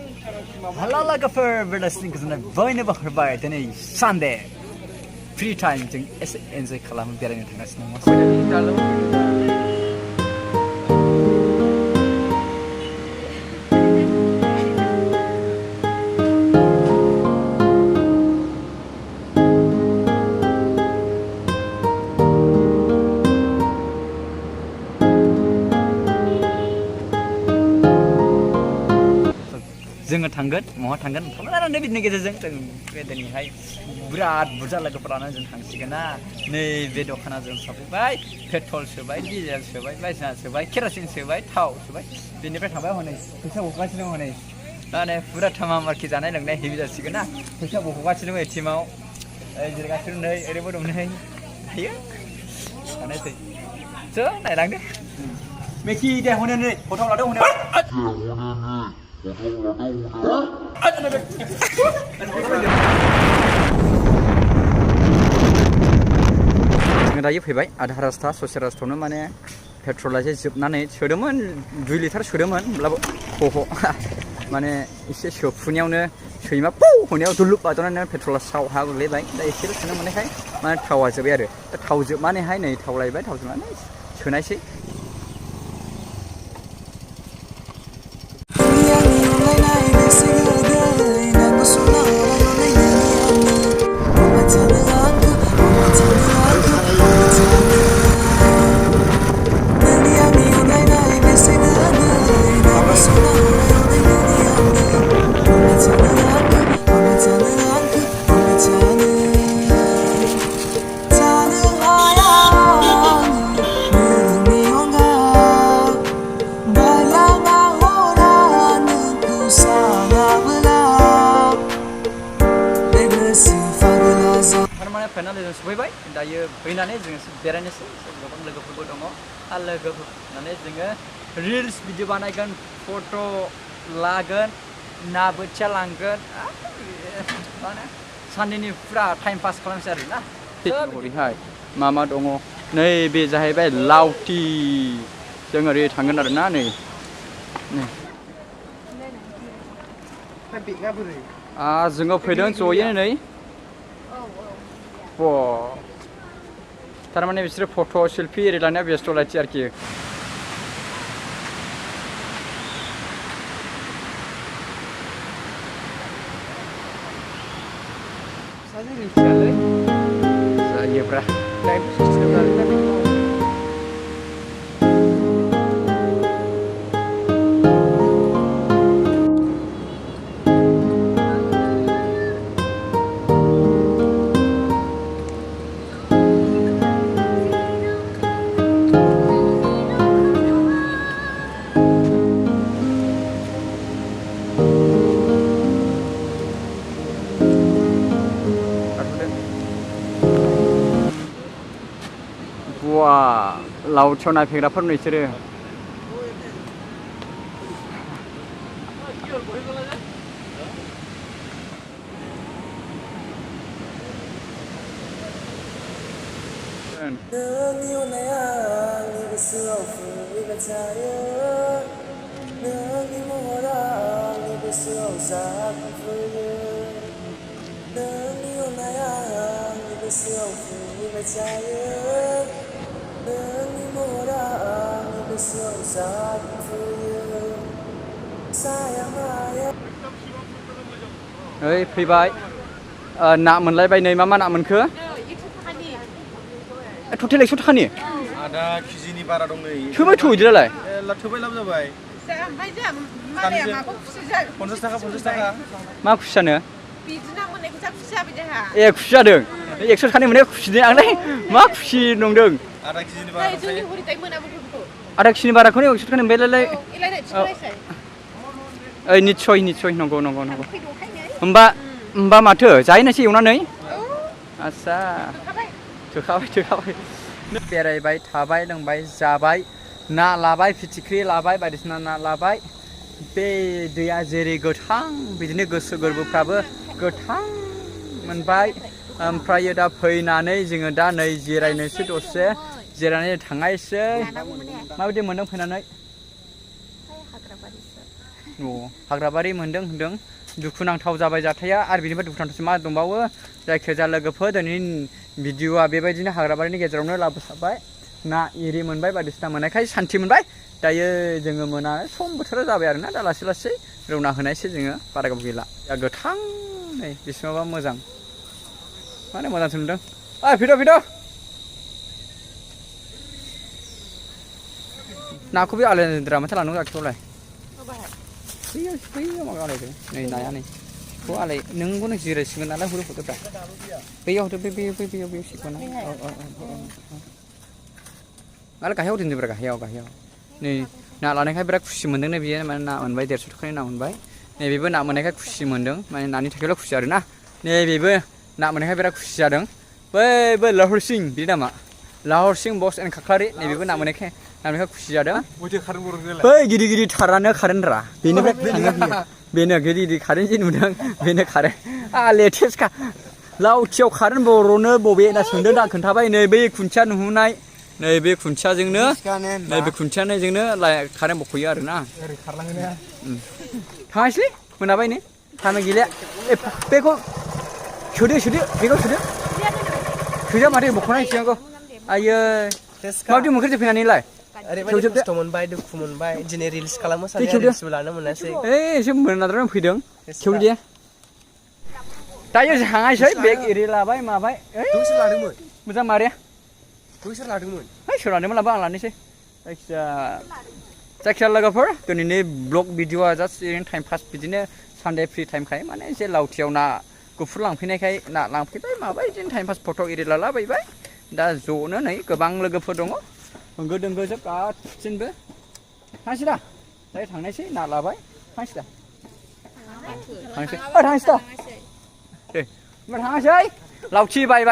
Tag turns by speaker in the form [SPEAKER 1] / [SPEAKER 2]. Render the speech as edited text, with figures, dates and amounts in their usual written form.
[SPEAKER 1] Hello, logofer, belasini kesana boyne bakhirbai tani Sunday free time jeng enjoy खालामो बेरायनो थांगासिनो दङ। जोङो थांगोन महा थांगोन थांनानै बिदिनि गेजेरजों जों बेदिनैहाय बिराद बुरजा लोगोफोरानो जों थांसिगोन ना नैबे दखाना जों सफैबाय पेट्रल सोबाय डिजेल सोबाय बायदिसिना सोबाय केरासिन सोबाय थाव सोबाय बेनिफ्राय थांबाय हनै फैसा बखगासिनो दं हनै माने पुरा थामाम आरोखि जानाय लोंनाय हेभि जासिगोन ना फैसा बखगासिनो दं एटिएमआव जिरायगासिनो नै ओरैबो दं नै हायो थानायसै जों नायलांदो मेखि दे हनै नै फट' लादों हनै जोङो दायो फैबाय आधा रास्ता ससे रास्तायावनो माने पेट्रला जे जोबनानै सोदोंमोन 2 लिटार सोदोंमोन होमब्लाबो माने एसे सोफुनायावनो सैमा पौ होनायाव दुलुप बादावनानै पेट्रला साव हा गोग्लैबाय दा एसेल' सोनो मोननायखाय माने थावा जोब्बाय आरो दा थाव जोबनानैहाय नै थाव लायबाय थाव जोबनानै सोनायसै फाइनालि जों सफैबाय दायो फैनानै जों बेरायनोसै गोबां लोगोफोरबो दङ आरो लोगोफोर फैनानै जोङो रिल्स भिडिअ बानायगोन फट' लागोन ना बोथिया लांगोन माने साननैनि पुरा टाइम पास खालामसै आरो ना ओरैहाय मा दङ नै बे जाहैबाय लाoti जों ओरै थांगोन आरो ना नै जोङो फैदों ज'यैनो नै थारमाने बिसोरो फट' सेल्फि एरि लानाया बेस्थ' लायथि आरोखि जायोब्रा लावथियाव नायफैग्राफोर नोंसोरो ओइ फैबाय ना मोनलायबाय नै मा ना मोनखो
[SPEAKER 2] 100 थाखानि
[SPEAKER 1] टटेल 100 थाखानि
[SPEAKER 3] आधा केजिनि बारा दं नै
[SPEAKER 1] थोबाय थोइदिलाय
[SPEAKER 3] थोबाय लाब जाबाय
[SPEAKER 2] ओमफ्राय जों मालाया माखौ खुसि जायो
[SPEAKER 3] 50 थाखा
[SPEAKER 1] मा खुसियानो
[SPEAKER 2] बिदिना मोननायखौ जा खुसि जाबाय जोंहा
[SPEAKER 1] ए खुसि जादों 100 थाखानि मोननाया खुसिदों आंलाय मा खुसि नंदों
[SPEAKER 3] आधा केजिनि बारा
[SPEAKER 2] जोंनि हरिताय मोनाबोखौ
[SPEAKER 1] आधा केजिनि बाराखौनो 100 थाखानि मोनबायलाय
[SPEAKER 2] एलायनाय थिखलायसै
[SPEAKER 1] ओइ निस्सय नंगौ होमबा माथो जाहैनोसै एवनानै आच्छा थोखाबाय बेरायबाय थाबाय लोंबाय जाबाय ना लाबाय फिथिख्रि लाबाय बायदिसिना ना लाबाय बे दैया जेरै गोथां बिदिनो गोसो गोरबोफ्राबो गोथां मोनबाय ओमफ्राय दा फैनानै जोङो दा नै जिरायनोसै दसे जिरायनानै थांनायसै माबायदि मोनदों फैनानै हाग्राबारि मोनदों होनदों दुखुनांथाव जाबाय जाथाया आरो बिनिफ्राय दुखुनांथावसो मा दंबावो जायखिजाया लोगोफोर दिनैनि भिडिअ'आ बेबायदिनो हाग्राबारिनि गेजेरावनो लाबोसाबबाय ना एरि मोनबाय बायदिसिना मोननायखाय सान्थि मोनबाय दायो जोङो मोना सम बोथोरा जाबाय आरोना दा लासै लासै रौना होनायसै जोङो बारा गोबाव गैला दा गोथां नै बिसिमाबा मोजां माने मोजांसो नुदों भिडिअ नाखौ बे आलायद्रा माथो लानांगौ आखियावलाय बैयाव माबा आलायदों नै नाया नै बेखौ आलाय नोंखौनो जिरायसिगोन नालाय हरदोब्रा बैयाव हरदो बैयाव सिगोन मालाय गाहायाव दोनदोब्रा गाहायाव नै ना लानायखाय बिराद खुसि मोनदोंनो बियो माने ना मोनबाय 150 थाखानि ना मोनबाय नैबेबो ना मोननायखाय खुसि मोनदों माने नानि थाखायल' खुसि आरोना नैबेबो ना मोननायखाय बिराद खुसि जादों बै लाहर सिं बिनि नामा लाहर सिं बक्स एन्ड खाख्लारि नैबेबो ना मोननायखाय खुसि जादों बै गिदिर थारानो खारेनरा बेनिफ्राय बेनो गिदिर खारेन जे नुदों बेनो खारेन लेटेस्टखा लावथियाव खारेन बर'नो बबे ना सोंदों दा खोन्थाबाय नै बै खुन्थिया नुहुनाय नैबे खुन्थियाजोंनो नैबे खुन्थियाजोंनो खारेन बख'यो आरोना थाङासैलै मोनाबाय नै थानो गैला बेखौ सोदो बेखौ सोदो माथो बख'नाय सिगांखौ आयै माबायदि मोनखो फैनानैलाय
[SPEAKER 4] ओरैबायदि खस्थ' मोनबाय दुखु मोनबाय दिनै रिल्स खालामनो सानदों रिल्सबो लानो मोनासै
[SPEAKER 1] एसे मोनाद्राय फैदों खेवदो दे दायो थाङासै बेग एरि लाबाय माबाय
[SPEAKER 4] सोर लादोंमोन
[SPEAKER 1] मोजां मारिया
[SPEAKER 4] सोर लादोंमोन
[SPEAKER 1] सोर लादोंमोन लाबा आं लानोसै जायखिया लोगोफोर दिनैनि ब्लग भिडिअआ जास्ट ओरैनो टाइम पास बिदिनो सानडे फ्रि टाइमखाय माने एसे लावथियाव ना गुफुर लांफैनायखाय ना लांफैबाय माबाय बिदिनो टाइम पास फट' एरि लालाबायबाय दा ज'नो नै गोबां लोगोफोर दङ होंगो दोंगो जोब गासिनबो थांसै दा दायो थांनायसै ना लाबाय थांसै दा थांसै दा दे होमबा थांसै लावथि बाय